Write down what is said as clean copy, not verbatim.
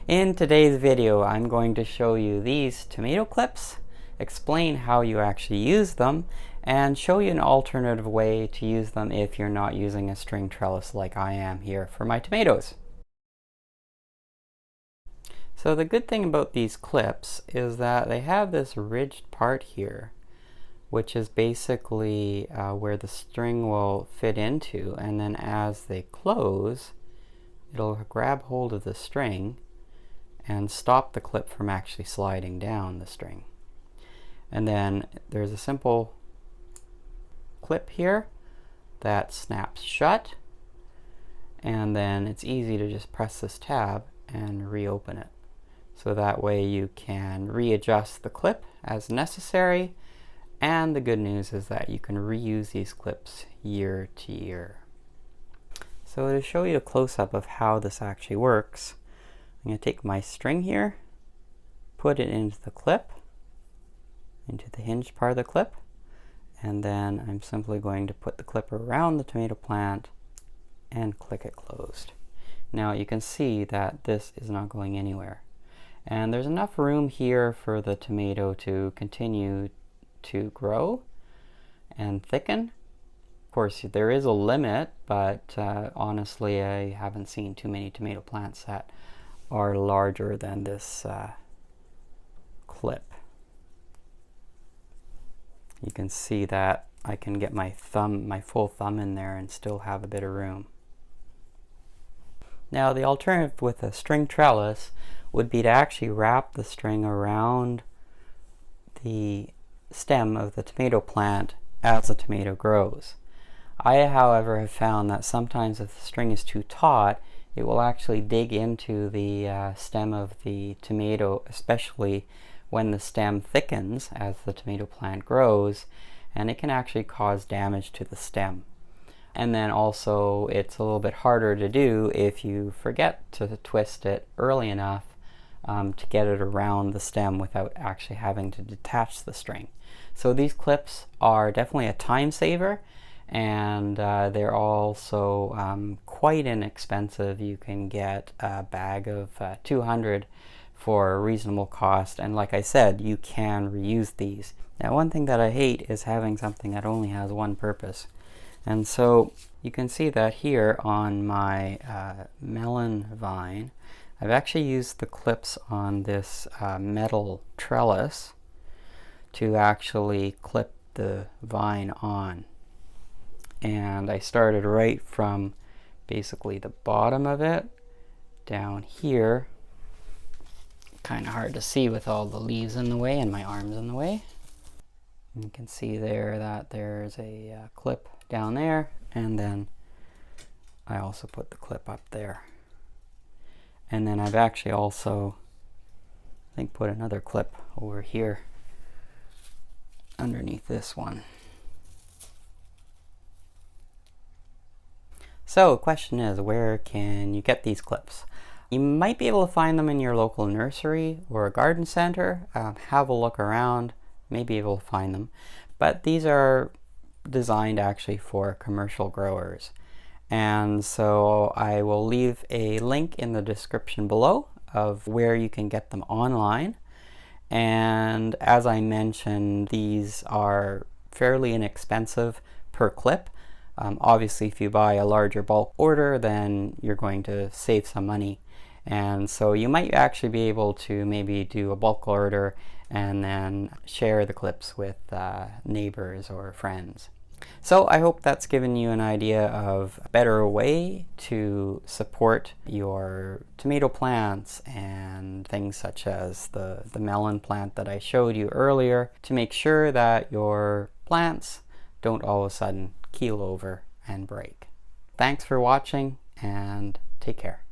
In today's video, I'm going to show you these tomato clips, explain how you actually use them, and show you an alternative way to use them if you're not using a string trellis like I am here for my tomatoes. So the good thing about these clips is that they have this ridged part here, which is basically where the string will fit into, and then as they close, it'll grab hold of the string and stop the clip from actually sliding down the string. And then there's a simple clip here that snaps shut, and then it's easy to just press this tab and reopen it. So that way you can readjust the clip as necessary, and the good news is that you can reuse these clips year to year. So to show you a close-up of how this actually works, I'm going to take my string here, put it into the clip, into the hinged part of the clip, and then I'm simply going to put the clip around the tomato plant and click it closed. Now you can see that this is not going anywhere. And there's enough room here for the tomato to continue to grow and thicken. Of course, there is a limit, but honestly, I haven't seen too many tomato plants that are larger than this clip. You can see that I can get my full thumb in there and still have a bit of room. Now the alternative with a string trellis would be to actually wrap the string around the stem of the tomato plant as the tomato grows. I, however, have found that sometimes if the string is too taut, it will actually dig into the stem of the tomato, especially when the stem thickens as the tomato plant grows, and it can actually cause damage to the stem. And then also it's a little bit harder to do if you forget to twist it early enough to get it around the stem without actually having to detach the string. So these clips are definitely a time saver, and they're also quite inexpensive. You can get a bag of 200 for a reasonable cost, and like I said, you can reuse these. Now one thing that I hate is having something that only has one purpose, and so you can see that here on my melon vine, I've actually used the clips on this metal trellis to actually clip the vine on. And I started right from basically the bottom of it down here. Kind of hard to see with all the leaves in the way and my arms in the way. You can see there that there's a clip down there, and then I also put the clip up there. And then I've actually also, I think, put another clip over here underneath this one. So the question is, where can you get these clips? You might be able to find them in your local nursery or a garden center. Have a look around, may be able to find them. But these are designed actually for commercial growers. And so I will leave a link in the description below of where you can get them online. And as I mentioned, these are fairly inexpensive per clip. Obviously, if you buy a larger bulk order, then you're going to save some money. And so you might actually be able to maybe do a bulk order and then share the clips with neighbors or friends. So I hope that's given you an idea of a better way to support your tomato plants and things such as the melon plant that I showed you earlier, to make sure that your plants don't all of a sudden keel over and break. Thanks for watching, and take care.